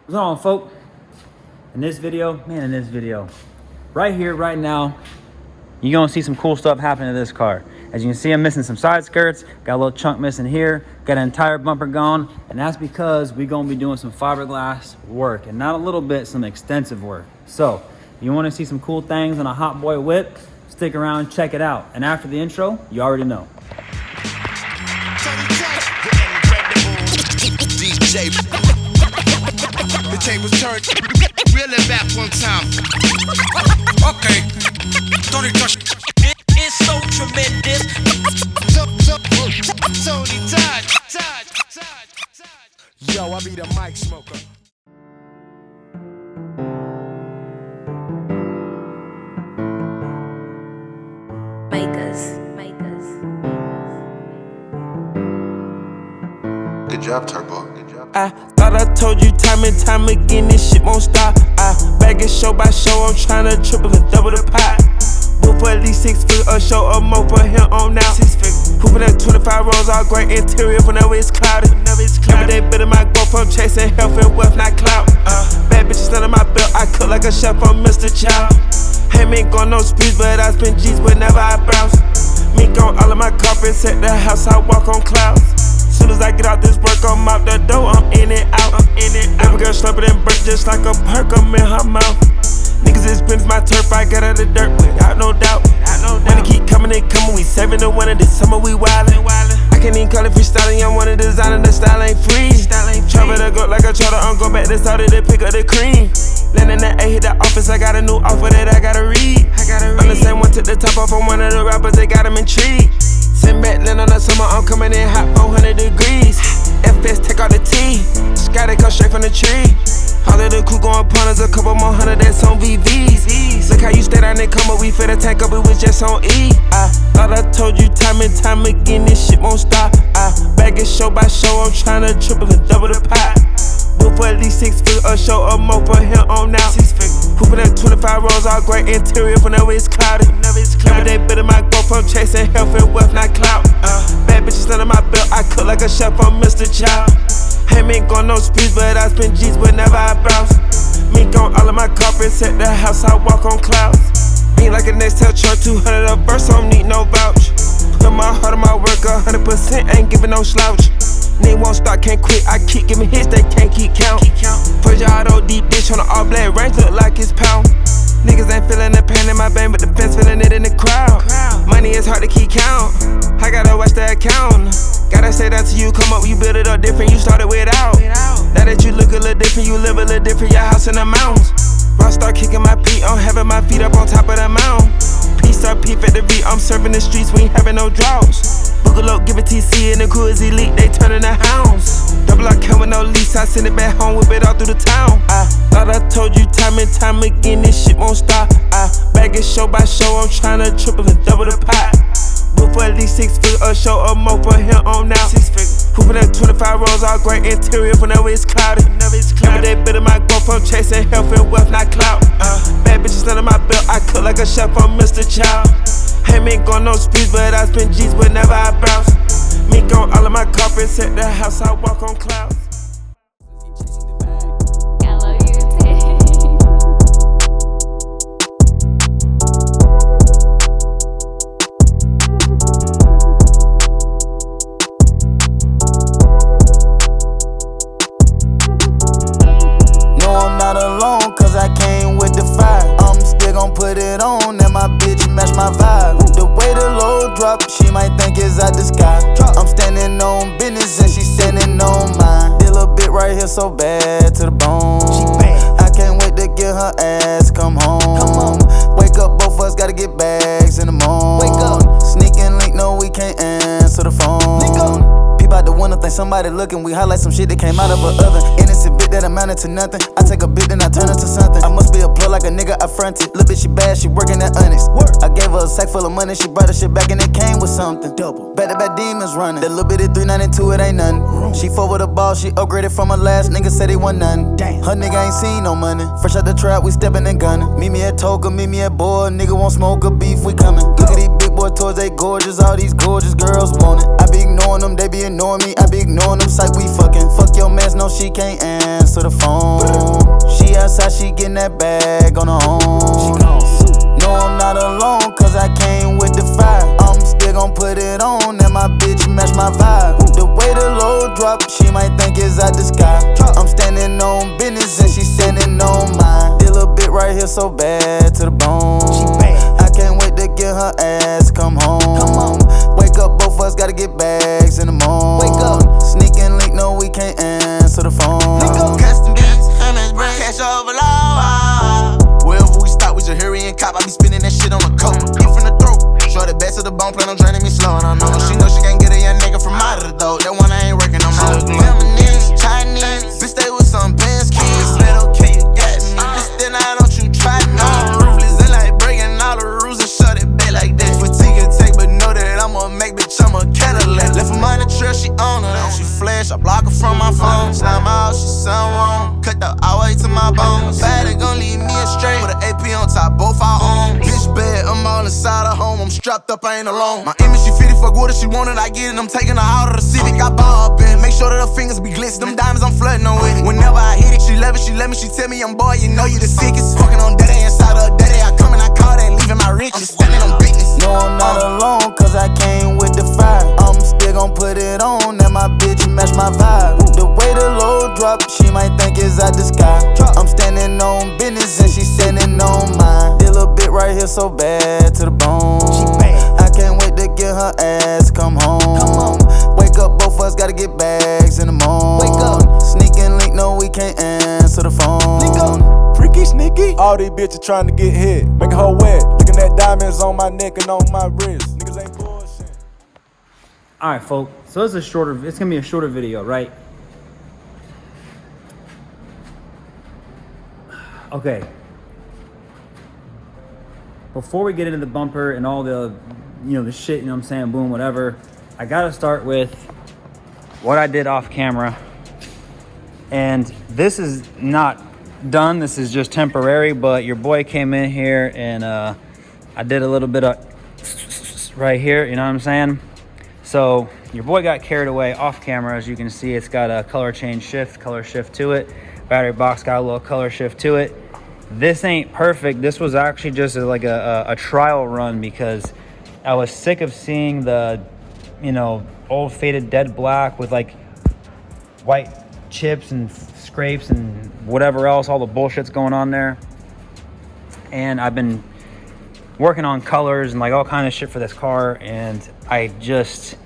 What's going on, folk? In this video, right here, right now, you're gonna see some cool stuff happening to this car. As you can see, I'm missing some side skirts, got a little chunk missing here, got an entire bumper gone, and that's because we're gonna be doing some fiberglass work, and not a little bit, some extensive work. So, you wanna see some cool things on a hot boy whip? Stick around, check it out. And after the intro, you already know. DJ. The tables turned really back one time. Okay, Tony touch. It's so tremendous. Tony Todd. Yo, I be the mic smoker. Good job, Turbo. I thought I told you time and time again, this shit won't stop. I bag it show by show, I'm tryna triple and double the pot. Book for at least 6 figures, a show or more for him on now. 6 figures. Hooping at 25 rows, all great interior whenever it's cloudy. Every day better my growth, I'm chasing health and wealth, not clout. Bad bitches under my belt, I cook like a chef, I'm Mr. Chow. Ain't going no sprees, but I spend G's whenever I browse. Mink on all of my carpets at the house, I walk on clouds. Soon as I get out this work, I'm out the door, I'm in and out. Every girl slurping and burnt just like a perk, I'm in her mouth. Niggas experience my turf, I got out of the dirt without no doubt. Money keep coming, they coming, we saving the winter, this summer we wildin'. I can't even call it freestyling, I'm one of the designer, the style ain't free. Travel to go like a charter, I'm going back to start it, they pick up the cream. Landing the A, hit the office, I got a new offer that I gotta read. I'm the same one, took the top off on one of the rappers, they got him intrigued. Sitting back, land on the summer, I'm coming in hot, 400 degrees. FS, take out the T, Scotty come straight from the tree. All of the crew going punters, a couple more hundred that's on VVs. Look how you stay down there, come up, we fit the tank up, it was just on E. I thought I told you time and time again, this shit won't stop. I bag it show by show, I'm tryna triple and double the pot. Book for at least 6 figures, a show or more for him on now. 6 figures. Hooping at 25 rows, all great interior whenever it's cloudy. Every day better my growth, I'm chasing health and wealth, not clout. Bad bitches under my belt, I cook like a chef, I'm Mr. Chow. Ain't going no sprees, but I spend G's whenever I browse. Mink on all of my carpets at the house, I walk on clouds. Ain't like a next tell chart, 200 a verse, I don't need no vouch. Put my heart on my work, 100%, ain't giving no slouch. Nigga won't stop, can't quit, I keep giving hits, they can't keep count. Put your auto deep dish on the all black range, look like it's pound. Niggas ain't feeling the pain in my vein, but the fence feeling it in the crowd. Money is hard to keep count, I gotta watch the account. Gotta say that till you come up, you build it up different, you started without. Now that you look a little different, you live a little different, your house in the mountains. Rock start kicking my feet, I'm having my feet up on top of the mountain. Peace up, peep at the beat, I'm serving the streets, we ain't having no droughts. Boogaloo, give it TC, and the crew is elite, they turning the hounds. Double I come with no lease, I send it back home, whip it all through the town. I thought I told you time and time again, this shit won't stop. I bag it show by show, I'm tryna triple and double the pot. Book for at least 6 figures, a show or more for him on now. 6 figures. Hooping at 25 rows, all great interior whenever it's cloudy. Every day better my growth, I'm chasing health and wealth, not clout. Bad bitches under my belt, I cook like a chef, I'm Mr. Chow. Ain't going no sprees, but I spend G's whenever I browse. Mink on all of my carpets at the house, I walk on clouds. I love you too. No, I'm not alone, cause I came with the fire. I'm still gon' put it on, and my bitch match my vibe. The way the low drop, she might think it's out the sky. I'm standing on business, and she standing on mine. Did a little bit right here so bad to the bone. I can't wait to get her ass come home. Wake up, both of us gotta get bags in the morning. Wake up. Sneak and link, no, we can't answer the phone. Peep out the window, think somebody looking. We highlight some shit that came out of a oven. Innocent bit that amounted to nothing. I take a bit, then I turn it to something. I must be a plug like a nigga I fronted. Little bitch, she bad, she working at Onyx. I gave her a sack full of money, she brought her shit back and it came with something. Double. Back to back demons running. That little bit of 392, it ain't nothing. She forward the ball, she upgraded from her last nigga, said he wasn't nothing. Her nigga ain't seen no money. Fresh out the trap, we steppin' and gunning. Meet me at Toka, meet me at Boy. Nigga won't smoke or beef, we coming. Look at these big boys power towards they gorgeous. All these gorgeous girls want it. I be ignoring them, they be ignoring me. I be ignoring them, psych, we fucking. Fuck your mans, no, she can't answer the phone. She outside, she getting that bag on her own. No, I'm not alone, cause I came with the fire. I'm still gon' put it on, and my bitch match my vibe. The way the load drop, she might think it's out the sky. I'm standing on business, and she standing on mine. This little bit right here so bad to the bone. I can't wait to get her ass come home. Wake up, both of us gotta get bags in the morning. Wake up, sneak and link, no, we can't answer the phone. Custom beats, MS brand, cash overload. Wherever we stop, we just hurry and cop. I be spinning that shit on the coat, in from the throat. Short the back to the bone, plan on draining me slow. And I know she can't get a young nigga from out of the door. That one I ain't working no more. Feminine, Chinese, bitch, stay with some Benz keys. Bet okay, you got me. Bitch, then I don't you try no. Ruthless and like breaking all the rules and shut it back like that. Fatigue and take, but know that I'ma make, bitch, I'm a Cadillac. Left her on the trail, she on her. She flash, I block her from my phone. Slime out, she sound wrong. Cut the way to my bones. Bad, it gon' leave me astray. Put an AP on top, both our own. Bitch bad, I'm all inside her home. I'm strapped up, I ain't alone. My image, she fitted, fuck what if she wanted, I get it. I'm taking her out of the Civic. I ball up in, make sure that her fingers be glistening. Them diamonds, I'm flooding on with it. Whenever I hit it, she love it, she let me, she tell me I'm boy, you know you the sickest. Fucking on daddy inside of a daddy. I come and I call that, leaving my riches. Standing on business. No, I'm not alone, cause I came with the fire. I'm still gon' put it on, and my bitch match my vibe. The way the load drop, she might think it's out the sky. I'm standing on business, and she standing on mine. This little bit right here so bad to the bone. I can't wait to get her ass come home. Wake up, both of us gotta get bags in the morning. Wake up, sneak and link, no, we can't answer the phone. Freaky sneaky. All these bitches trying to get hit, making her wet. Looking at diamonds on my neck and on my wrist. Niggas ain't bullshit. All right, folks. So this is shorter. It's gonna be a shorter video, right? Okay. Before we get into the bumper and all the, the shit, you know what I'm saying, boom, whatever, I gotta start with what I did off camera. And this is not done. This is just temporary, but your boy came in here and I did a little bit of right here, you know what I'm saying? So your boy got carried away off camera. As you can see, it's got a color shift to it. Battery box got a little color shift to it. This ain't perfect. This was actually just like a trial run because I was sick of seeing the, old faded dead black with like white chips and scrapes and whatever else, all the bullshit's going on there. And I've been working on colors and like all kind of shit for this car, and I just,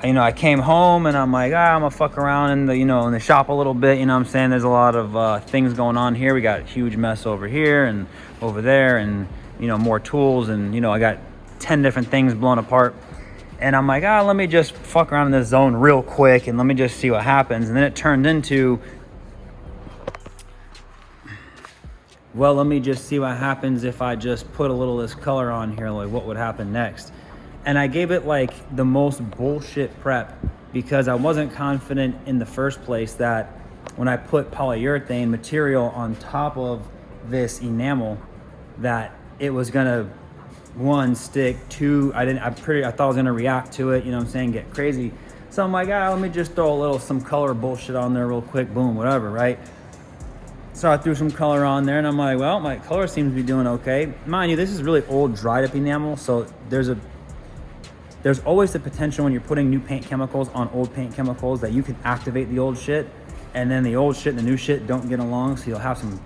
I came home and I'm like, I'm gonna fuck around in the, in the shop a little bit, you know what I'm saying? There's a lot of things going on here. We got a huge mess over here and over there, and more tools, and I got 10 different things blown apart. And I'm like, let me just fuck around in this zone real quick and let me just see what happens. And then it turned into, well, let me just see what happens if I just put a little of this color on here, like what would happen next. And I gave it like the most bullshit prep because I wasn't confident in the first place that when I put polyurethane material on top of this enamel, that it was gonna, one, stick, two, I thought I was gonna react to it, you know what I'm saying, get crazy. So I'm like, let me just throw some color bullshit on there real quick, boom, whatever, right? So I threw some color on there and I'm like, well, my color seems to be doing okay. Mind you, this is really old dried up enamel, so there's always the potential when you're putting new paint chemicals on old paint chemicals that you can activate the old shit, and then the old shit and the new shit don't get along, so you'll have some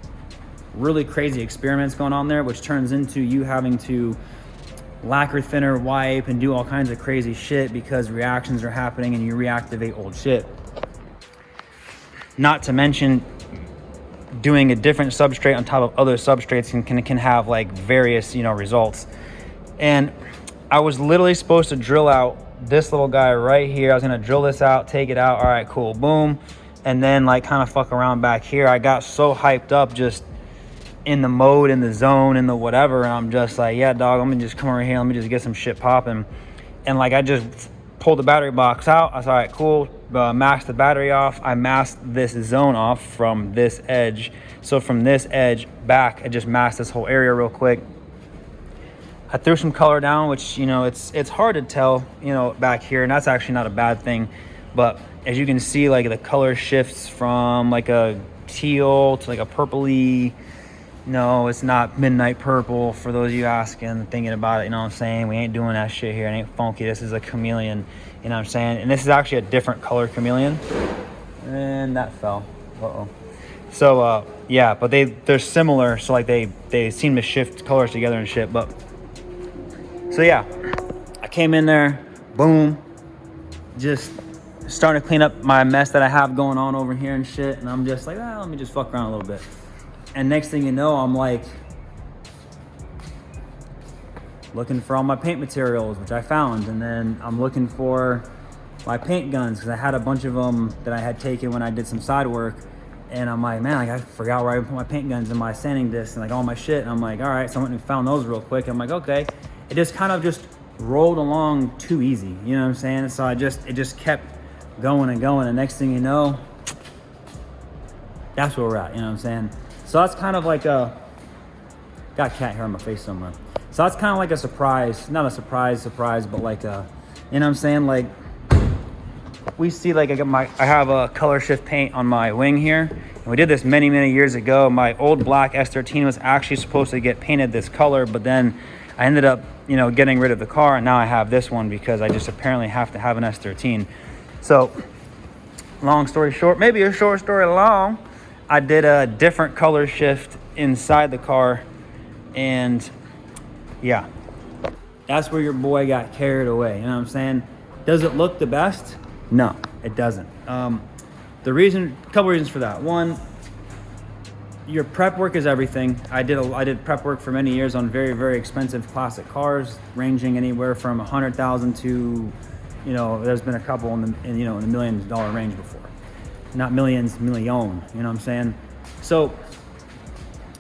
really crazy experiments going on there, which turns into you having to lacquer thinner, wipe, and do all kinds of crazy shit because reactions are happening and you reactivate old shit. Not to mention doing a different substrate on top of other substrates can have like various results. And I was literally supposed to drill out this little guy right here. I was gonna drill this out, take it out, all right, cool, boom, and then like kind of fuck around back here. I got so hyped up just in the mode, in the zone, in the whatever, and I'm just like, yeah, dog, I'm gonna just come over here, let me just get some shit popping. And like I just pulled the battery box out. I was all right, cool, masked the battery off. I masked this zone off from this edge. So from this edge back, I just masked this whole area real quick. I threw some color down, which, you know, it's hard to tell, you know, back here, and that's actually not a bad thing. But as you can see, like the color shifts from like a teal to like a purpley. No, it's not midnight purple, for those of you asking, thinking about it, you know what I'm saying? We ain't doing that shit here. It ain't funky. This is a chameleon, you know what I'm saying? And this is actually a different color chameleon. And that fell. Uh-oh. So, yeah, but they're similar. So, like, they seem to shift colors together and shit. But, so, yeah. I came in there, boom, just starting to clean up my mess that I have going on over here and shit. And I'm just like, let me just fuck around a little bit. And next thing you know, I'm like looking for all my paint materials, which I found. And then I'm looking for my paint guns, because I had a bunch of them that I had taken when I did some side work. And I'm like, man, like, I forgot where I put my paint guns and my sanding discs and like all my shit. And I'm like, all right, so I went and found those real quick. I'm like, okay. It just kind of just rolled along too easy, you know what I'm saying? So it just kept going and going. And next thing you know, that's where we're at, you know what I'm saying? So that's kind of like got cat hair on my face somewhere. So that's kind of like a surprise, not a surprise, but like you know what I'm saying? Like, we see, like, I have a color shift paint on my wing here, and we did this many years ago. My old black S13 was actually supposed to get painted this color, but then I ended up, you know, getting rid of the car, and now I have this one because I just apparently have to have an S13. So, long story short, maybe a short story long, I did a different color shift inside the car, and yeah, that's where your boy got carried away, you know what I'm saying? Does it look the best? No, it doesn't. Couple reasons for that. One, your prep work is everything. I did prep work for many years on very expensive classic cars, ranging anywhere from 100,000 to, you know, there's been a couple in the $1 million range before. Not millions, million, you know what I'm saying? So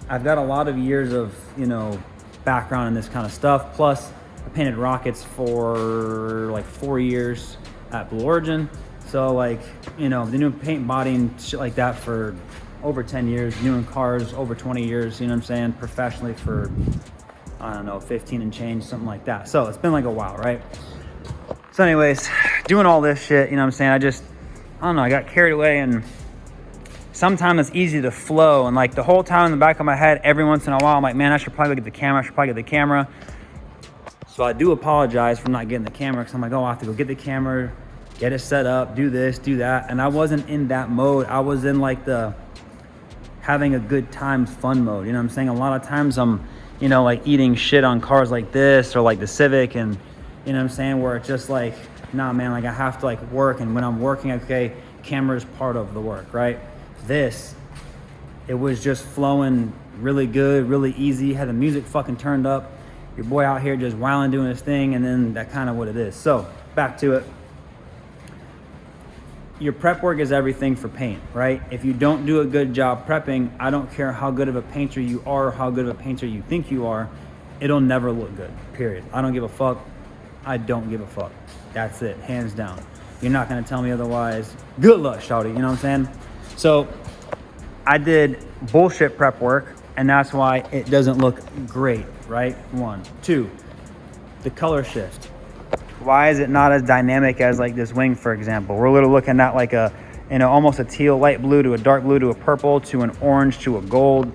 I've got a lot of years of, you know, background in this kind of stuff. Plus, I painted rockets for like 4 years at Blue Origin. So, like, you know, the new paint, body and shit like that for over 10 years, doing cars over 20 years, you know what I'm saying, professionally for, I don't know, 15 and change, something like that. So it's been like a while, right? So anyways, doing all this shit, you know what I'm saying, I don't know, I got carried away, and sometimes it's easy to flow, and like the whole time in the back of my head, every once in a while, I'm like, man, I should probably get the camera. So I do apologize for not getting the camera, because I'm like, oh, I have to go get the camera, get it set up, do this, do that. And I wasn't in that mode. I was in like the having a good time fun mode. You know what I'm saying? A lot of times I'm, you know, like eating shit on cars like this or like the Civic, and you know what I'm saying, where it's just like, nah, man, like I have to like work. And when I'm working, okay, camera is part of the work, right? This, it was just flowing really good, really easy, had the music fucking turned up. Your boy out here just wilding, doing his thing, and then that kind of what it is. So back to it. Your prep work is everything for paint, right? If you don't do a good job prepping, I don't care how good of a painter you are or how good of a painter you think you are, it'll never look good, period. I don't give a fuck. I don't give a fuck. That's it, hands down. You're not gonna tell me otherwise. Good luck, shawty, you know what I'm saying? So I did bullshit prep work, and that's why it doesn't look great, right? 1, 2, the color shift. Why is it not as dynamic as like this wing, for example? We're literally looking at like a, you know, almost a teal, light blue to a dark blue to a purple to an orange to a gold.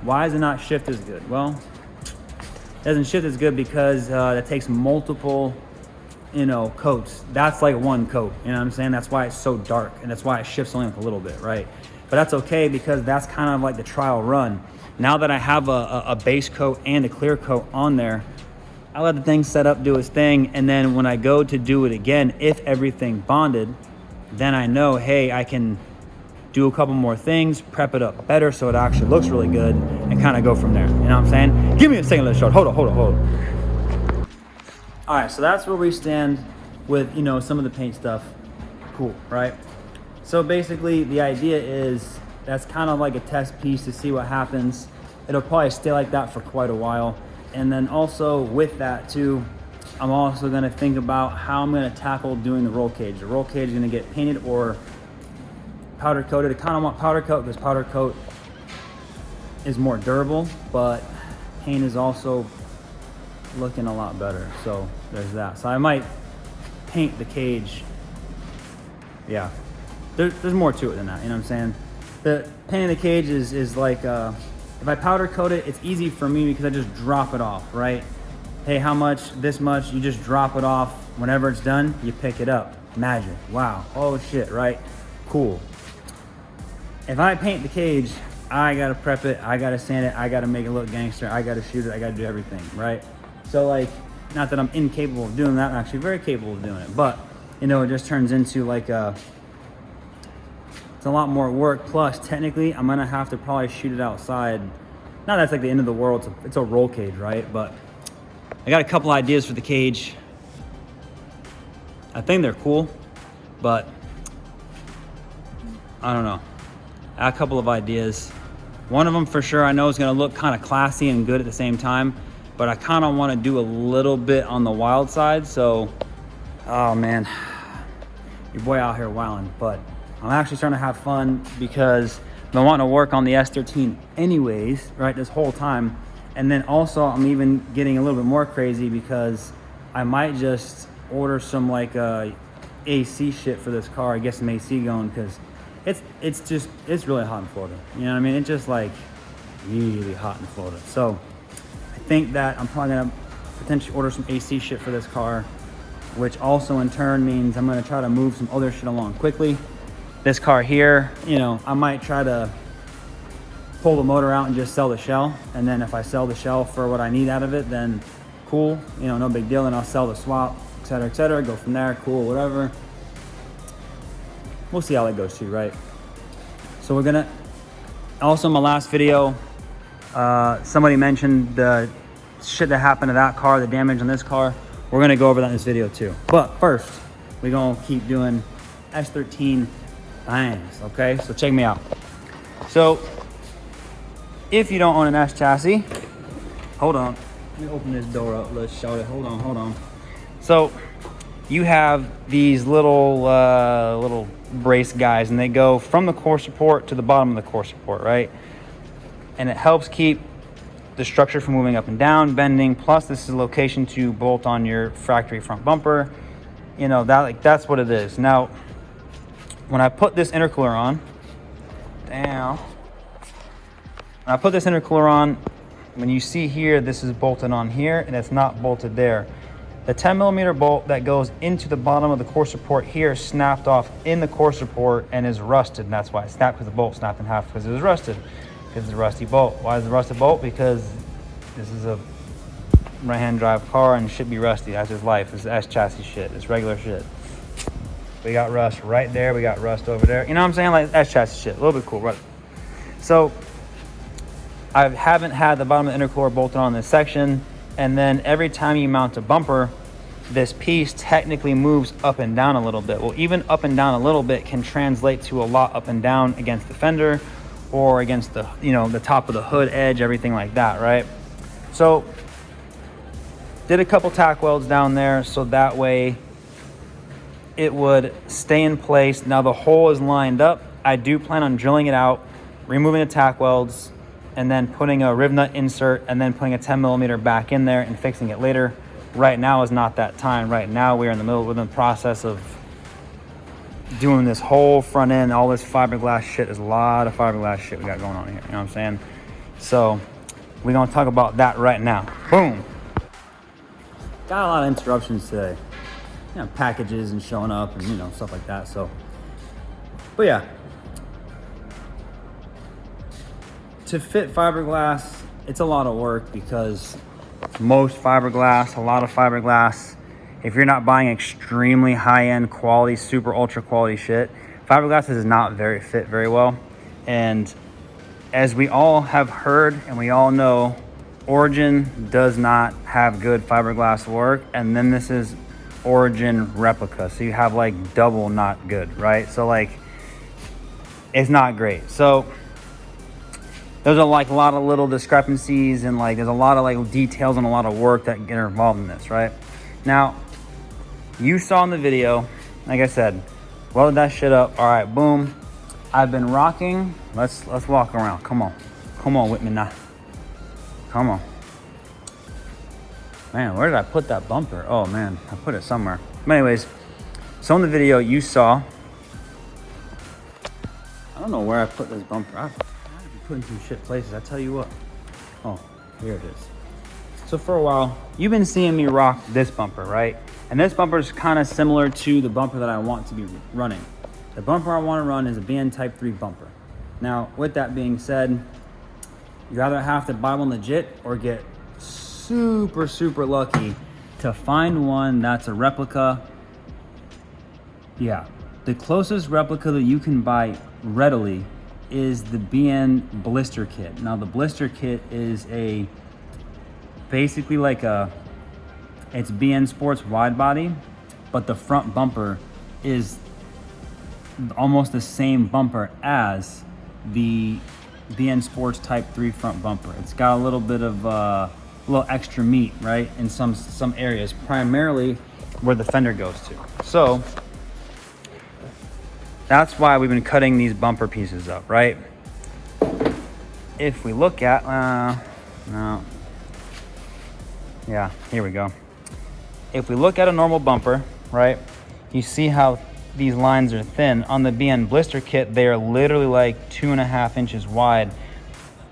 Why does it not shift as good? Well, it doesn't shift as good because it takes multiple, you know, coats. That's like one coat, you know what I'm saying? That's why it's so dark, and that's why it shifts only like a little bit, right? But that's okay, because that's kind of like the trial run. Now that I have a base coat and a clear coat on there, I let the thing set up, do its thing, and then when I go to do it again, if everything bonded, then I know, hey, I can do a couple more things, prep it up better so it actually looks really good, and kind of go from there. You know what I'm saying? Give me a second, let's show it. Hold on. All right, so that's where we stand with, you know, some of the paint stuff. Cool, right? So basically, the idea is that's kind of like a test piece to see what happens. It'll probably stay like that for quite a while. And then also with that too, I'm also gonna think about how I'm gonna tackle doing the roll cage. The roll cage is gonna get painted or powder coated. I kind of want powder coat because powder coat is more durable, but paint is also looking a lot better. So there's that. So I might paint the cage. Yeah, there's more to it than that, you know what I'm saying? The painting the cage is like, if I powder coat it, it's easy for me because I just drop it off, right? Hey, how much? This much. You just drop it off. Whenever it's done, you pick it up. Magic. Wow. Oh shit, right? Cool. If I paint the cage, I gotta prep it, I gotta sand it, I gotta make it look gangster, I gotta shoot it, I gotta do everything, right? So like, not that I'm incapable of doing that, I'm actually very capable of doing it, but you know, it just turns into like it's a lot more work. Plus, technically, I'm gonna have to probably shoot it outside. Not that's like the end of the world, it's a roll cage, right? But I got a couple ideas for the cage. I think they're cool, but I don't know. I have a couple of ideas. One of them for sure I know is gonna look kind of classy and good at the same time, but I kind of want to do a little bit on the wild side. So, oh man, your boy out here wilding, but I'm actually starting to have fun because I'm wanting to work on the S13 anyways, right, this whole time. And then also I'm even getting a little bit more crazy because I might just order some like AC shit for this car, get some AC going, because it's really hot in Florida. You know what I mean? It's just like really hot in Florida. So I think that I'm probably gonna potentially order some AC shit for this car, which also in turn means I'm gonna try to move some other shit along quickly. This car here, you know, I might try to pull the motor out and just sell the shell. And then if I sell the shell for what I need out of it, then cool, you know, no big deal. Then I'll sell the swap, et cetera, go from there, cool, whatever. We'll see how that goes too, right? So we're gonna, also in my last video, somebody mentioned the shit that happened to that car, the damage on this car. We're gonna go over that in this video too. But first, we're gonna keep doing S13 things, okay? So check me out. So, if you don't own an S chassis, hold on. Let me open this door up, let's show it, hold on. So, you have these little brace guys, and they go from the core support to the bottom of the core support, right? And it helps keep the structure from moving up and down, bending. Plus, this is a location to bolt on your factory front bumper. You know, that's what it is. Now, when I put this intercooler on, when you see here, this is bolted on here, and it's not bolted there. The 10mm bolt that goes into the bottom of the core support here snapped off in the core support and is rusted. And that's why it snapped, because the bolt snapped in half because it was rusted. Because it's a rusty bolt. Why is it a rusted bolt? Because this is a right-hand drive car and it should be rusty. That's just life. It's S chassis shit. It's regular shit. We got rust right there. We got rust over there. You know what I'm saying? Like S chassis shit. A little bit cool, right? So I haven't had the bottom of the intercooler bolted on this section. And then every time you mount a bumper, this piece technically moves up and down a little bit. Well, even up and down a little bit can translate to a lot up and down against the fender or against the, you know, the top of the hood edge, everything like that, right? So did a couple tack welds down there so that way it would stay in place. Now the hole is lined up. I do plan on drilling it out, removing the tack welds, and then putting a rib nut insert and then putting a 10mm back in there and fixing it later. Right now is not that time. Right now we're in the process of doing this whole front end. All this fiberglass shit. There's a lot of fiberglass shit we got going on here. You know what I'm saying? So we're gonna talk about that right now. Boom. Got a lot of interruptions today. You know, packages and showing up and, you know, stuff like that. So, but yeah. To fit fiberglass, it's a lot of work because most fiberglass, a lot of fiberglass, if you're not buying extremely high-end quality, super ultra quality shit, fiberglass does not fit very well. And as we all have heard and we all know, Origin does not have good fiberglass work. And then this is Origin replica. So you have like double not good, right? So like, it's not great. So there's a lot of little discrepancies and like there's a lot of like details and a lot of work that get involved in this, right? Now, you saw in the video, like I said, welded that shit up. All right, boom. I've been rocking. Let's walk around. Come on with me now. Come on. Man, where did I put that bumper? Oh man, I put it somewhere. But anyways, so in the video you saw, I don't know where I put this bumper. I've been putting some shit places, I tell you what. Oh, here it is. So for a while, you've been seeing me rock this bumper, right? And this bumper is kind of similar to the bumper that I want to be running. The bumper I want to run is a BN Type 3 bumper. Now, with that being said, you either have to buy one legit or get super, super lucky to find one that's a replica. Yeah, the closest replica that you can buy readily is the BN blister kit. Now, the blister kit is basically like it's BN Sports wide body, but the front bumper is almost the same bumper as the BN Sports Type 3 front bumper. It's got a little bit of a little extra meat, right, in some areas, primarily where the fender goes to. So that's why we've been cutting these bumper pieces up, right? If we look at, no. Yeah, here we go. If we look at a normal bumper, right, you see how these lines are thin. On the BN blister kit, they are literally like 2.5 inches wide,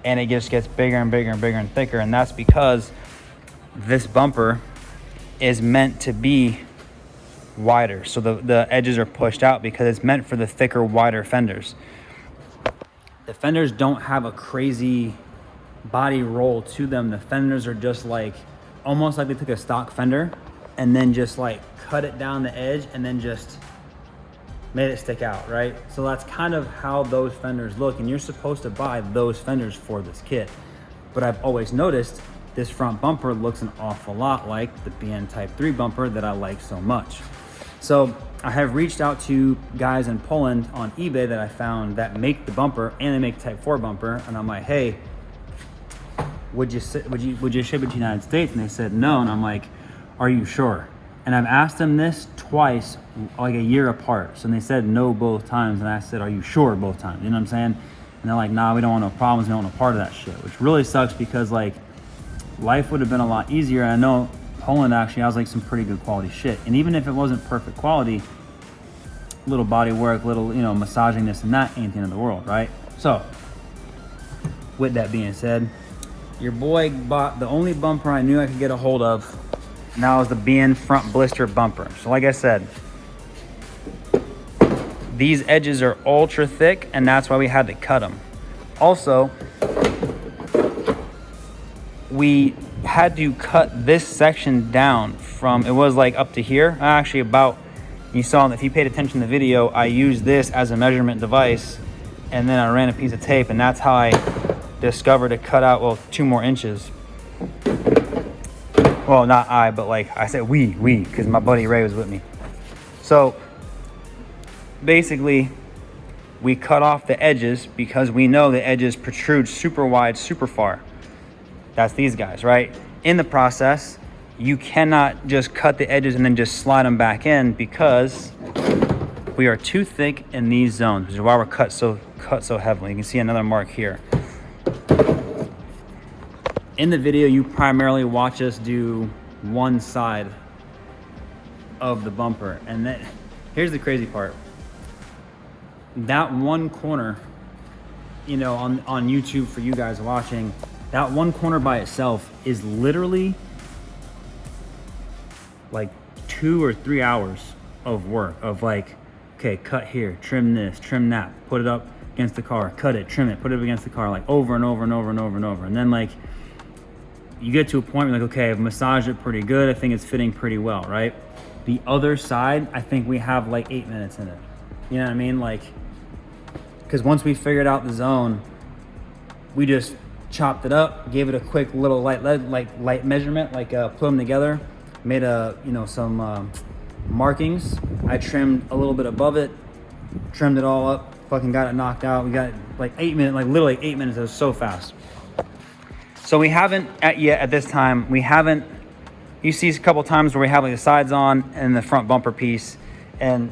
and it just gets bigger and bigger and bigger and thicker. And that's because this bumper is meant to be wider. So the edges are pushed out because it's meant for the thicker, wider fenders. The fenders don't have a crazy body roll to them. The fenders are just like, almost like they took a stock fender and then just like cut it down the edge and then just made it stick out, right? So that's kind of how those fenders look, and you're supposed to buy those fenders for this kit. But I've always noticed this front bumper looks an awful lot like the BN Type 3 bumper that I like so much. So I have reached out to guys in Poland on eBay that I found that make the bumper and they make Type 4 bumper, and I'm like, hey, would you ship it to the United States? And they said no, and I'm like, are you sure? And I've asked them this twice, like a year apart. So they said no both times, and I said, are you sure both times? You know what I'm saying? And they're like, nah, we don't want no problems, we don't want no part of that shit, which really sucks because like life would have been a lot easier. And I know Poland actually has like some pretty good quality shit. And even if it wasn't perfect quality, little body work, little, you know, massaging this and that ain't the end of the world, right? So with that being said, your boy bought the only bumper I knew I could get a hold of, and that was the BN front blister bumper. So like I said, these edges are ultra thick, and that's why we had to cut them. Also, we had to cut this section down from, it was like up to here, actually about, you saw, if you paid attention to the video, I used this as a measurement device, and then I ran a piece of tape, and that's how I discovered to cut out, well, 2 more inches. Well, not I, but like I said we, because my buddy Ray was with me. So basically, we cut off the edges because we know the edges protrude super wide, super far. That's these guys, right? In the process, you cannot just cut the edges and then just slide them back in because we are too thick in these zones, which is why we're cut so heavily. You can see another mark here. In the video, you primarily watch us do one side of the bumper. And then here's the crazy part. That one corner, you know, on YouTube for you guys watching, that one corner by itself is literally like 2 or 3 hours of work of like, okay, cut here, trim this, trim that, put it up against the car, cut it, trim it, put it up against the car, like over and over and over and over and over. And then like, you get to a point where like, okay, I've massaged it pretty good. I think it's fitting pretty well, right? The other side, I think we have like 8 minutes in it. You know what I mean? Like, because once we figured out the zone, we just chopped it up, gave it a quick little light measurement, like put them together, made some markings. I trimmed a little bit above it, trimmed it all up, fucking got it knocked out. We got like 8 minutes, like literally 8 minutes. It was so fast. So we haven't at this time, you see a couple times where we have like the sides on and the front bumper piece. And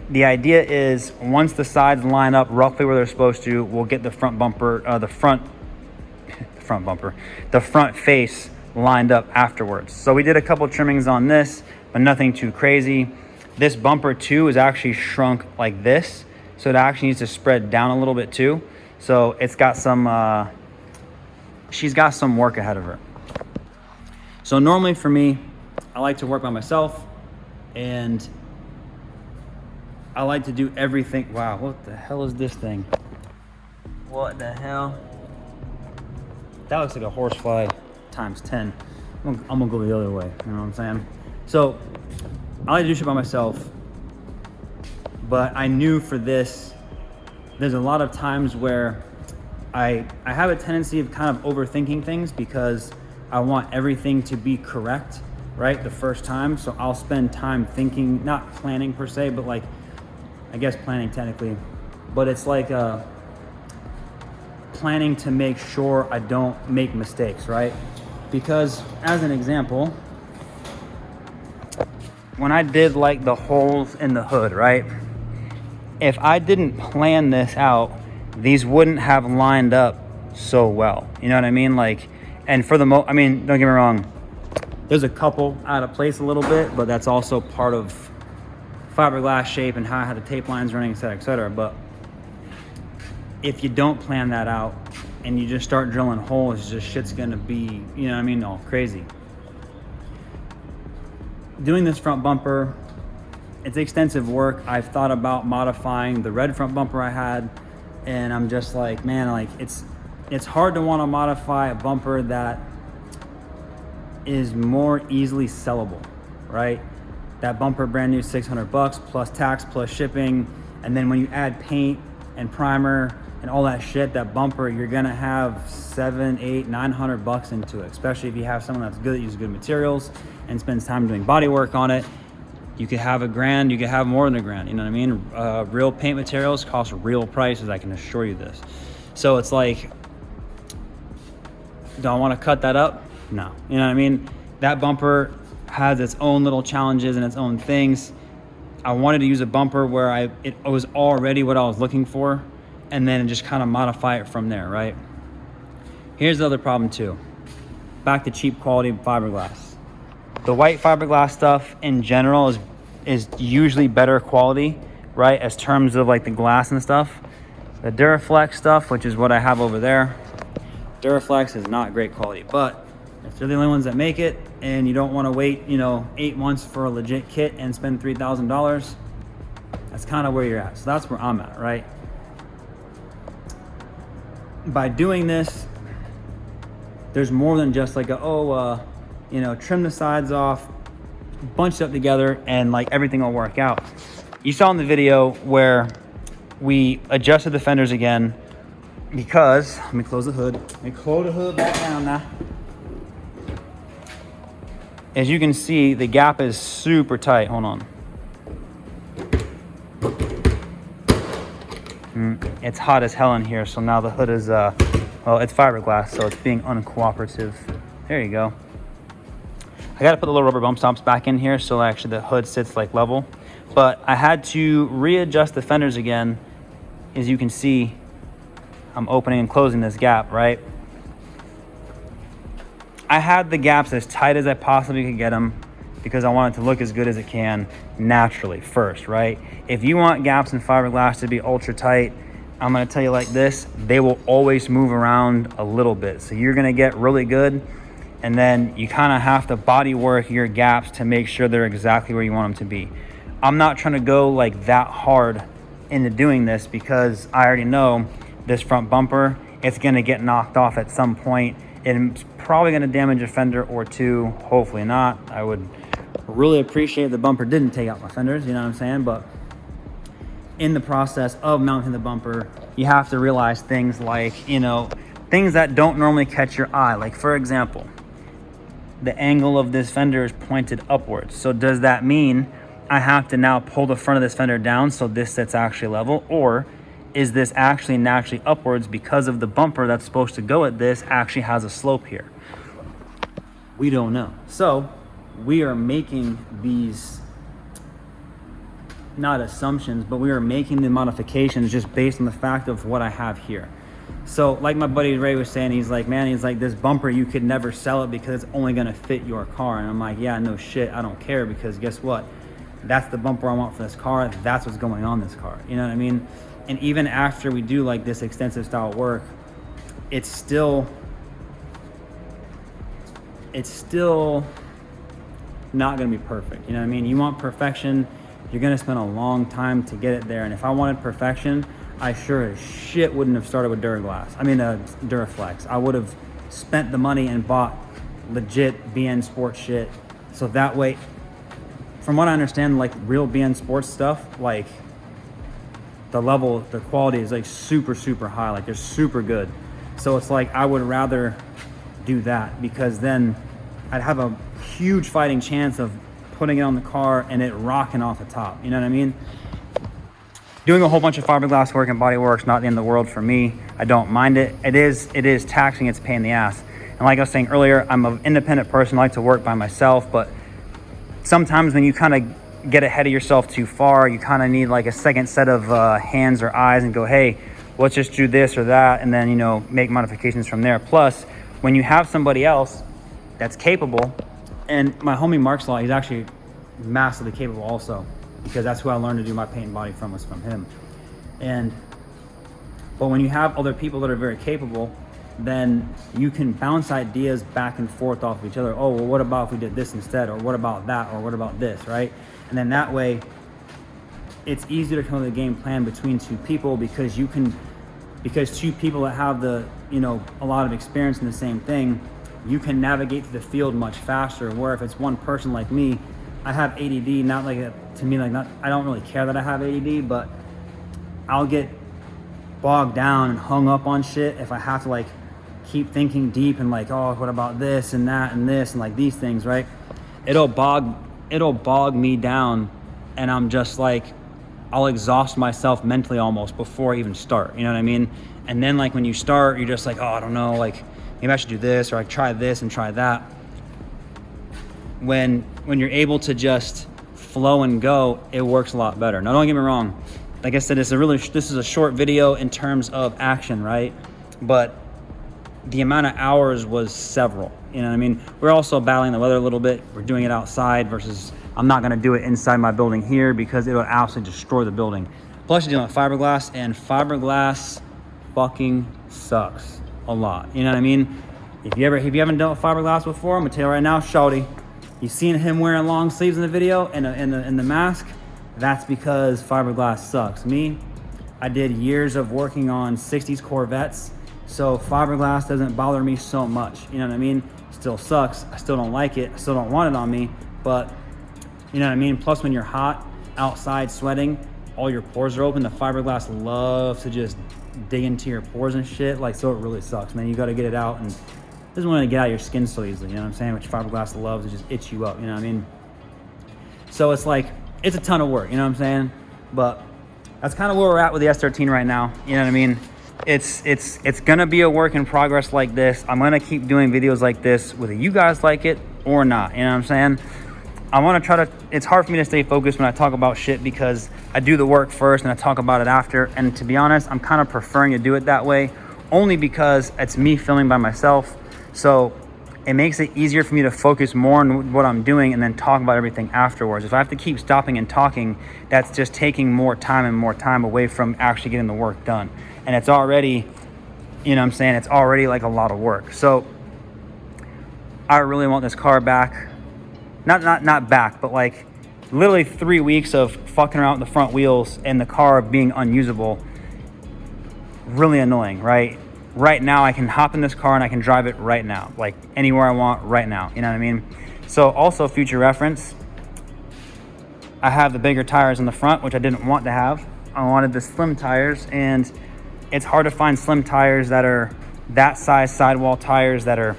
the idea is once the sides line up roughly where they're supposed to, we'll get the front bumper, the front face lined up afterwards. So we did a couple trimmings on this, but nothing too crazy. This bumper too is actually shrunk like this, so it actually needs to spread down a little bit too. So it's got some, she's got some work ahead of her. So normally for me, I like to work by myself, and I like to do everything. Wow, what the hell is this thing? What the hell? That looks like a horsefly times 10. I'm gonna go the other way, you know what I'm saying? So I like to do shit by myself, but I knew for this, there's a lot of times where I have a tendency of kind of overthinking things because I want everything to be correct, right, the first time. So I'll spend time thinking, not planning per se, but like, I guess planning technically, but it's like planning to make sure I don't make mistakes, right? Because as an example, when I did like the holes in the hood, right? If I didn't plan this out, these wouldn't have lined up so well. You know what I mean? Like, and for the I mean, don't get me wrong, there's a couple out of place a little bit, but that's also part of fiberglass shape and how I had the tape lines running, et cetera, et cetera. But if you don't plan that out and you just start drilling holes, just shit's gonna be, you know what I mean, all crazy. Doing this front bumper, it's extensive work. I've thought about modifying the red front bumper I had, and I'm just like, man, like it's hard to want to modify a bumper that is more easily sellable, right? That bumper brand new, $600 plus tax plus shipping, and then when you add paint and primer and all that shit, that bumper, you're gonna have $700, $800, $900 into it, especially if you have someone that's good, that uses good materials and spends time doing body work on it. You could have $1,000, you could have more than $1,000, you know what I mean? Real paint materials cost real prices, I can assure you this. So it's like, do I want to cut that up? No, you know what I mean? That bumper has its own little challenges and its own things. I wanted to use a bumper where it was already what I was looking for, and then just kind of modify it from there, right? Here's the other problem too. Back to cheap quality fiberglass. The white fiberglass stuff in general is usually better quality, right? As terms of like the glass and stuff. The Duraflex stuff, which is what I have over there, Duraflex is not great quality, but if they're the only ones that make it and you don't want to wait, 8 months for a legit kit and spend $3,000, that's kind of where you're at. So that's where I'm at, right? By doing this, there's more than just like trim the sides off, bunch it up together, and like everything will work out. You saw in the video where we adjusted the fenders again because, let me close the hood. Let me close the hood back down now. As you can see, the gap is super tight. Hold on. It's hot as hell in here, so now the hood is, well, it's fiberglass, so it's being uncooperative. There you go. I gotta put the little rubber bump stops back in here so actually the hood sits like level. But I had to readjust the fenders again. As you can see, I'm opening and closing this gap, right? I had the gaps as tight as I possibly could get them because I want it to look as good as it can naturally first, right? If you want gaps in fiberglass to be ultra tight, I'm gonna tell you like this, they will always move around a little bit. So you're gonna get really good, and then you kind of have to body work your gaps to make sure they're exactly where you want them to be. I'm not trying to go like that hard into doing this because I already know this front bumper, it's gonna get knocked off at some point. It's probably gonna damage a fender or two, hopefully not. I would really appreciate if the bumper didn't take out my fenders, you know what I'm saying? But in the process of mounting the bumper, you have to realize things like, things that don't normally catch your eye. Like for example, the angle of this fender is pointed upwards. So does that mean I have to now pull the front of this fender down so this sits actually level? Or is this actually naturally upwards because of the bumper that's supposed to go at this actually has a slope here? We don't know. So we are making these, not assumptions, but we are making the modifications just based on the fact of what I have here. So like my buddy Ray was saying, he's like, man, he's like, this bumper, you could never sell it because it's only gonna fit your car. And I'm like, yeah, no shit, I don't care, because guess what? That's the bumper I want for this car. That's what's going on this car. You know what I mean? And even after we do like this extensive style work, it's still not gonna be perfect. You know what I mean? You want perfection, you're gonna spend a long time to get it there. And if I wanted perfection, I sure as shit wouldn't have started with Duraflex. I would have spent the money and bought legit BN Sports shit. So that way, from what I understand, like real BN Sports stuff, like the quality is like super, super high. Like they're super good. So it's like, I would rather do that, because then I'd have a huge fighting chance of putting it on the car and it rocking off the top. You know what I mean? Doing a whole bunch of fiberglass work and body work's not the end of the world for me. I don't mind it. It is taxing, it's a pain in the ass. And like I was saying earlier, I'm an independent person, I like to work by myself, but sometimes when you kind of get ahead of yourself too far, you kind of need like a second set of hands or eyes and go, hey, let's just do this or that, and then, you know, make modifications from there. Plus, when you have somebody else that's capable, and my homie Mark's Law, he's actually massively capable also, because that's who I learned to do my paint and body from, was from him. But when you have other people that are very capable, then you can bounce ideas back and forth off of each other. Oh, well, what about if we did this instead? Or what about that? Or what about this, right? And then that way, it's easier to come up with a game plan between two people, because two people that have a lot of experience in the same thing, you can navigate through the field much faster. Where if it's one person like me, I have ADD, not like I don't really care that I have ADD, but I'll get bogged down and hung up on shit if I have to like keep thinking deep and like, oh, what about this and that and this and like these things, right? It'll bog me down, and I'm just like, I'll exhaust myself mentally almost before I even start, you know what I mean? And then like when you start, you're just like, oh, I don't know, like maybe I should do this, or I try this and try that. When you're able to just flow and go, it works a lot better. Now, don't get me wrong. Like I said, this is a short video in terms of action, right? But the amount of hours was several. You know what I mean? We're also battling the weather a little bit. We're doing it outside versus I'm not gonna do it inside my building here, because it would absolutely destroy the building. Plus, you're dealing with fiberglass, and fiberglass fucking sucks a lot. You know what I mean? If you haven't dealt with fiberglass before, I'm gonna tell you right now, shawty, you seen him wearing long sleeves in the video and in the mask? That's because fiberglass sucks. Me, I did years of working on 60s Corvettes, so fiberglass doesn't bother me so much. You know what I mean? Still sucks. I still don't like it. I still don't want it on me, but you know what I mean? Plus, when you're hot, outside, sweating, all your pores are open. The fiberglass loves to just dig into your pores and shit. Like, so it really sucks, man. You got to get it out, and it doesn't want to get out of your skin so easily. You know what I'm saying? Which fiberglass loves to just itch you up. You know what I mean? So it's like, it's a ton of work. You know what I'm saying? But that's kind of where we're at with the S13 right now. You know what I mean? It's gonna be a work in progress like this. I'm gonna keep doing videos like this, whether you guys like it or not. You know what I'm saying? I want to try to, it's hard for me to stay focused when I talk about shit, because I do the work first and I talk about it after. And to be honest, I'm kind of preferring to do it that way, only because it's me filming by myself. So it makes it easier for me to focus more on what I'm doing and then talk about everything afterwards. If I have to keep stopping and talking, that's just taking more time away from actually getting the work done. And it's already, you know what I'm saying, it's already like a lot of work. So I really want this car back. Not back, but like literally 3 weeks of fucking around with the front wheels and the car being unusable. Really annoying, right? Right now I can hop in this car and I can drive it right now, like anywhere I want right now, you know what I mean? So also, future reference, I have the bigger tires in the front, which I didn't want to have. I wanted the slim tires, and it's hard to find slim tires that are that size sidewall tires that are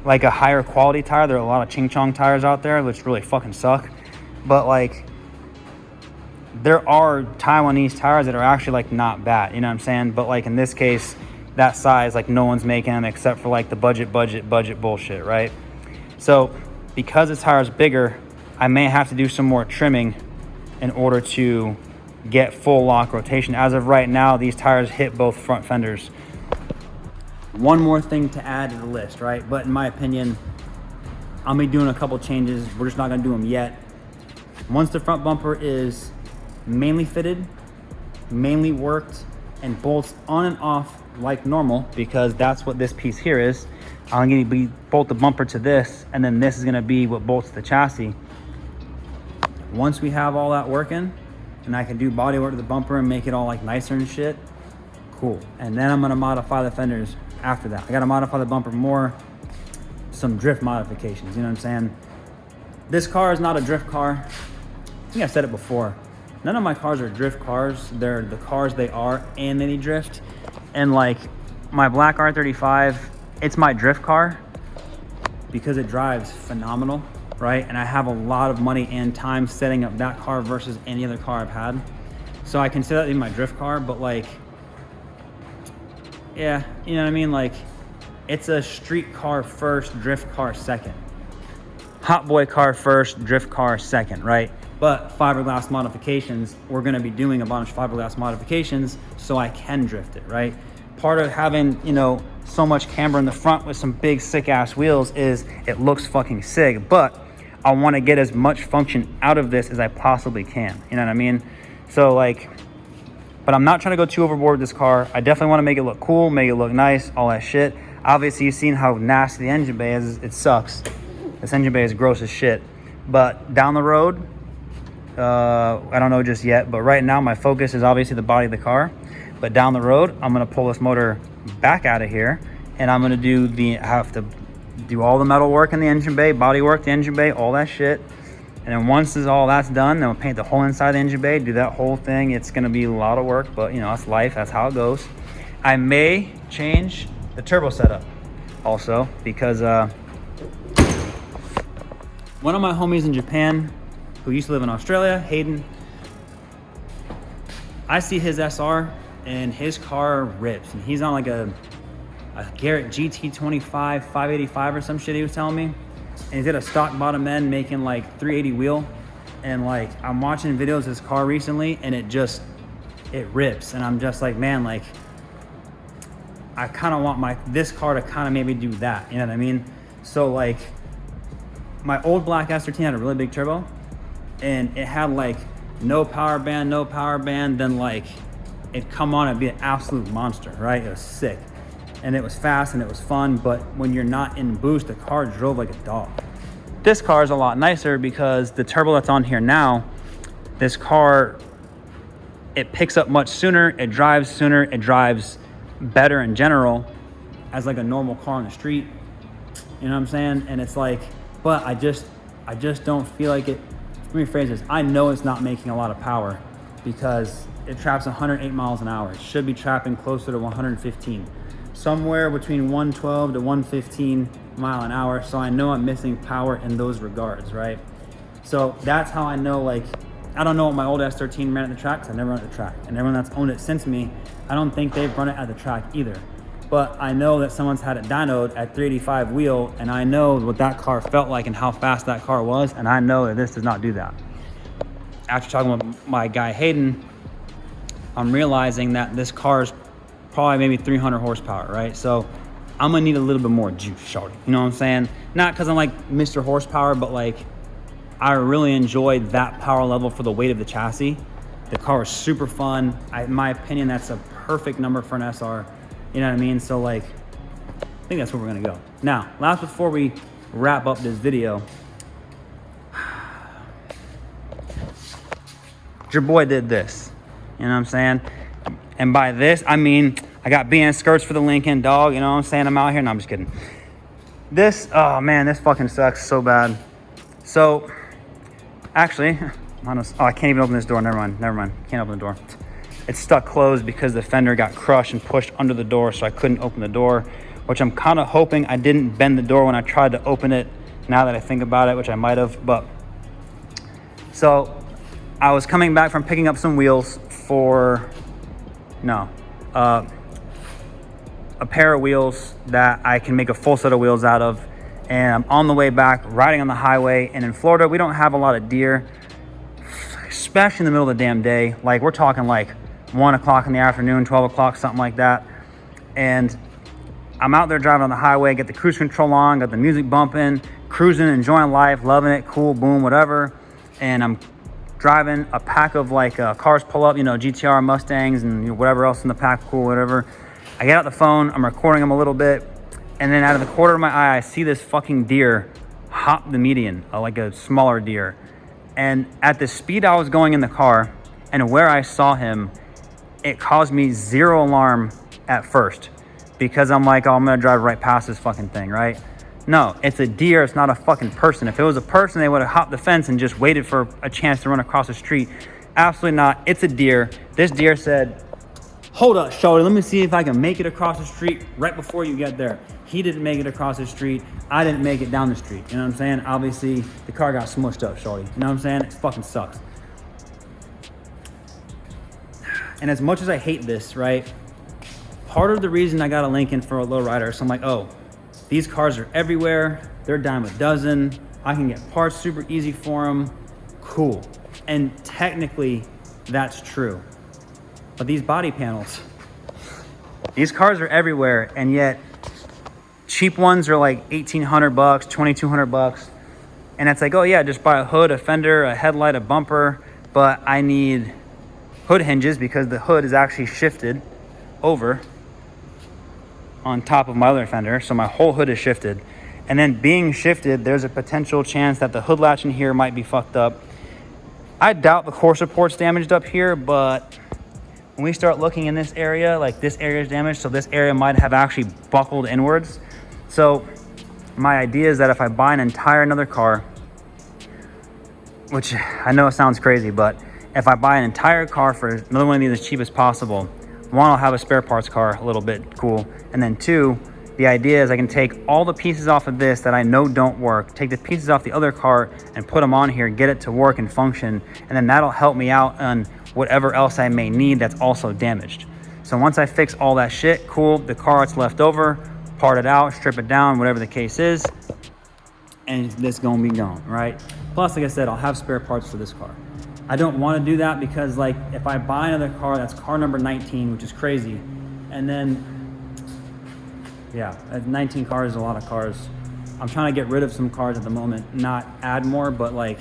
like a higher quality tire. There are a lot of ching chong tires out there, which really fucking suck. But like, there are Taiwanese tires that are actually like not bad, you know what I'm saying? But like in this case, that size, like no one's making them except for like the budget bullshit, right? So because this tire is bigger, I may have to do some more trimming in order to get full lock rotation. As of right now, these tires hit both front fenders. One more thing to add to the list, right? But in my opinion, I'll be doing a couple changes. We're just not gonna do them yet. Once the front bumper is mainly fitted, mainly worked, and bolts on and off like normal, because that's what this piece here is. I'm gonna bolt the bumper to this, and then this is gonna be what bolts the chassis. Once we have all that working, and I can do body work to the bumper and make it all like nicer and shit, cool. And then I'm gonna modify the fenders after that. I gotta modify the bumper more, some drift modifications, you know what I'm saying? This car is not a drift car. I think I've said it before. None of my cars are drift cars. They're the cars they are, and they need drift. And like my black R35, it's my drift car because it drives phenomenal, right? And I have a lot of money and time setting up that car versus any other car I've had. So I consider that to be my drift car, but like, yeah, you know what I mean? Like, it's a street car first, drift car second. Hot boy car first, drift car second, right? But fiberglass modifications, we're gonna be doing a bunch of fiberglass modifications so I can drift it, right? Part of having, you know, so much camber in the front with some big sick ass wheels is it looks fucking sick, but I wanna get as much function out of this as I possibly can, you know what I mean? So like, but I'm not trying to go too overboard with this car. I definitely wanna make it look cool, make it look nice, all that shit. Obviously you've seen how nasty the engine bay is, it sucks. This engine bay is gross as shit. But down the road, I don't know just yet, but right now my focus is obviously the body of the car. But down the road, I'm gonna pull this motor back out of here, and I'm gonna have to do all the metal work in the engine bay, body work, the engine bay, all that shit. And then once all that's done, then we'll paint the whole inside of the engine bay, do that whole thing. It's gonna be a lot of work, but you know, that's life, that's how it goes. I may change the turbo setup also, because one of my homies in Japan who used to live in Australia, Hayden, I see his SR and his car rips, and he's on like a Garrett GT25 585 or some shit he was telling me, and he's at a stock bottom end making like 380 wheel, and like I'm watching videos of his car recently and it rips, and I'm just like, man, like I kind of want this car to kind of maybe do that, you know what I mean? So like my old black S13 had a really big turbo, and it had like no power band, then like it'd come on and be an absolute monster, right? It was sick, and it was fast and it was fun, but when you're not in boost, the car drove like a dog. This car is a lot nicer because the turbo that's on here now, this car, it picks up much sooner, it drives better in general as like a normal car on the street, you know what I'm saying? And it's like, but I just don't feel like it. Let me rephrase this. I know it's not making a lot of power because it traps 108 miles an hour. It should be trapping closer to 115, somewhere between 112 to 115 mile an hour. So I know I'm missing power in those regards, right? So that's how I know, like, I don't know what my old S13 ran at the track, because I never run at the track. And everyone that's owned it since me, I don't think they've run it at the track either. But I know that someone's had it dynoed at 385 wheel, and I know what that car felt like and how fast that car was, and I know that this does not do that. After talking with my guy Hayden, I'm realizing that this car is probably maybe 300 horsepower, right? So I'm gonna need a little bit more juice, shorty. You know what I'm saying? Not because I'm like Mr. Horsepower, but like I really enjoyed that power level for the weight of the chassis. The car is super fun. In my opinion, that's a perfect number for an SR. You know what I mean? So like, I think that's where we're gonna go. Now, last before we wrap up this video, your boy did this. You know what I'm saying? And by this, I mean, I got BN skirts for the Lincoln, dog. You know what I'm saying? I'm out here. No, I'm just kidding. This, oh man, this fucking sucks so bad. So, actually, I can't even open this door. Never mind. Can't open the door. It's stuck closed because the fender got crushed and pushed under the door, so I couldn't open the door, which I'm kind of hoping I didn't bend the door when I tried to open it, now that I think about it, which I might have. But so I was coming back from picking up some wheels for a pair of wheels that I can make a full set of wheels out of, and I'm on the way back riding on the highway. And in Florida, we don't have a lot of deer, especially in the middle of the damn day. Like, we're talking like 1 o'clock in the afternoon, 12 o'clock, something like that. And I'm out there driving on the highway, get the cruise control on, got the music bumping, cruising, enjoying life, loving it, cool, boom, whatever. And I'm driving, a pack of like cars pull up, you know, GTR, Mustangs, and, you know, whatever else in the pack, cool, whatever. I get out the phone, I'm recording them a little bit, and then out of the corner of my eye, I see this fucking deer hop the median, like a smaller deer. And at the speed I was going in the car and where I saw him, it caused me zero alarm at first, because I'm like, oh, I'm gonna drive right past this fucking thing, right? No, it's a deer, it's not a fucking person. If it was a person, they would have hopped the fence and just waited for a chance to run across the street. Absolutely not, it's a deer. This deer said, hold up, shorty, let me see if I can make it across the street right before you get there. He didn't make it across the street, I didn't make it down the street, you know what I'm saying? Obviously, the car got smushed up, shorty, you know what I'm saying? It fucking sucks. And as much as I hate this, right, part of the reason I got a Lincoln for a lowrider, so I'm like, oh, these cars are everywhere, they're a dime a dozen, I can get parts super easy for them, cool. And technically, that's true. But these body panels, these cars are everywhere, and yet cheap ones are like $1,800, $2,200, and it's like, oh yeah, just buy a hood, a fender, a headlight, a bumper, but I need hood hinges because the hood is actually shifted over on top of my other fender, so my whole hood is shifted. And then being shifted, there's a potential chance that the hood latch in here might be fucked up. I doubt the core support's damaged up here, but when we start looking in this area, like this area is damaged, so this area might have actually buckled inwards. So my idea is that if I buy an entire another car, which I know it sounds crazy, but if I buy an entire car for another one of these as cheap as possible, one, I'll have a spare parts car, a little bit cool. And then two, the idea is I can take all the pieces off of this that I know don't work, take the pieces off the other car and put them on here, get it to work and function. And then that'll help me out on whatever else I may need that's also damaged. So once I fix all that shit, cool, the car that's left over, part it out, strip it down, whatever the case is, and this gonna be gone, right? Plus, like I said, I'll have spare parts for this car. I don't want to do that because, like, if I buy another car, that's car number 19, which is crazy, and then, yeah, 19 cars is a lot of cars. I'm trying to get rid of some cars at the moment, not add more, but like,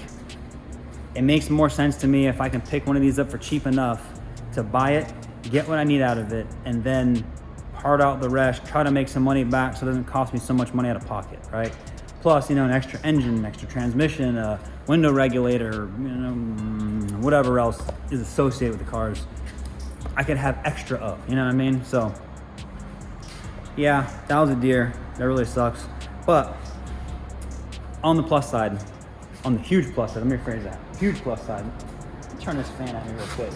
it makes more sense to me if I can pick one of these up for cheap enough to buy it, get what I need out of it, and then part out the rest, try to make some money back so it doesn't cost me so much money out of pocket, right? Plus, you know, an extra engine, an extra transmission, a window regulator, you know, whatever else is associated with the cars, I could have extra of, you know what I mean? So, yeah, that was a deer. That really sucks. But on the plus side, on the huge plus side, let me rephrase that. Huge plus side. Turn this fan at me real quick.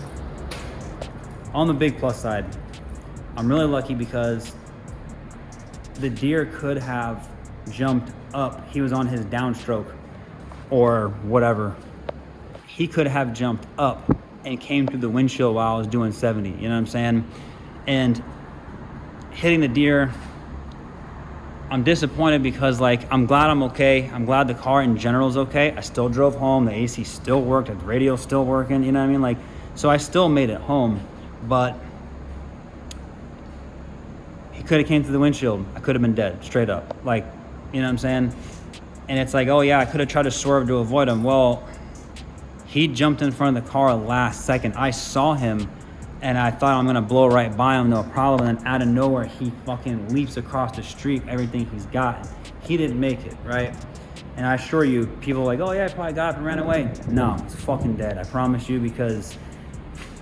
On the big plus side, I'm really lucky because the deer could have jumped up. He was on his downstroke or whatever. He could have jumped up and came through the windshield while I was doing 70, you know what I'm saying? And hitting the deer, I'm disappointed because, like, I'm glad I'm okay. I'm glad the car in general is okay. I still drove home. The AC still worked. The radio's still working, you know what I mean? Like, so I still made it home, but he could have came through the windshield. I could have been dead, straight up. Like, you know what I'm saying? And it's like, oh yeah, I could have tried to swerve to avoid him. Well, he jumped in front of the car last second. I saw him and I thought I'm gonna blow right by him, no problem. And out of nowhere, he fucking leaps across the street, everything he's got. He didn't make it, right? And I assure you, people are like, oh yeah, I probably got up and ran away. No, it's fucking dead, I promise you, because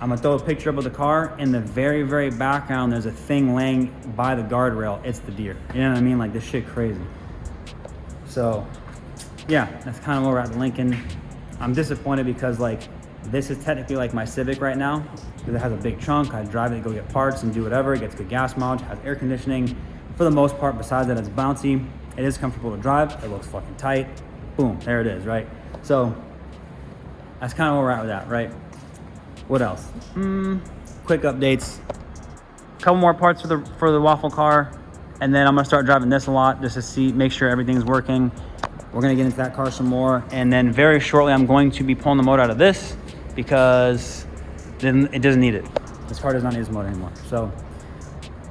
I'm gonna throw a picture up of the car. In the very, very background, there's a thing laying by the guardrail. It's the deer. You know what I mean? Like, this shit crazy. So, yeah, that's kind of where we're at the Lincoln. I'm disappointed because, like, this is technically like my Civic right now because it has a big trunk. I drive it to go get parts and do whatever. It gets good gas mileage, has air conditioning. For the most part, besides that, it's bouncy. It is comfortable to drive. It looks fucking tight. Boom, there it is, right? So, that's kind of where we're at with that, right? What else? Quick updates. Couple more parts for the waffle car, and then I'm gonna start driving this a lot just to make sure everything's working. We're gonna get into that car some more, and then very shortly I'm going to be pulling the motor out of this because then it doesn't need it. This car does not need this motor anymore. So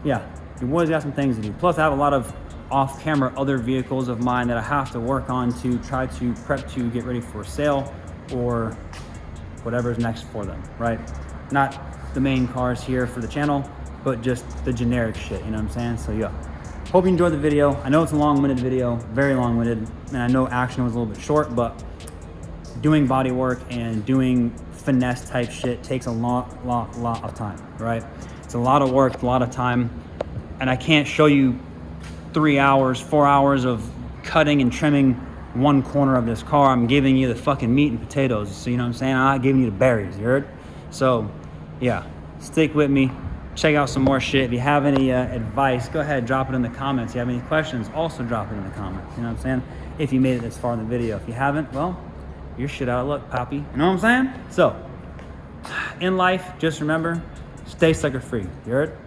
yeah, your boy's got some things to do. Plus I have a lot of off-camera other vehicles of mine that I have to work on to try to prep to get ready for sale or whatever's next for them, right? Not the main cars here for the channel, but just the generic shit, you know what I'm saying? So yeah, hope you enjoyed the video. I know it's a long-winded video, very long-winded, and I know action was a little bit short, but doing body work and doing finesse type shit takes a lot of time, right? It's a lot of work, a lot of time, and I can't show you 3 hours, 4 hours of cutting and trimming one corner of this car. I'm giving you the fucking meat and potatoes, so you know what I'm saying? I'm not giving you the berries, you heard? So yeah, stick with me. Check out some more shit. If you have any advice, go ahead, drop it in the comments. If you have any questions, also drop it in the comments. You know what I'm saying? If you made it this far in the video. If you haven't, well, you're shit out of luck, Poppy. You know what I'm saying? So, in life, just remember, stay sucker free. You heard?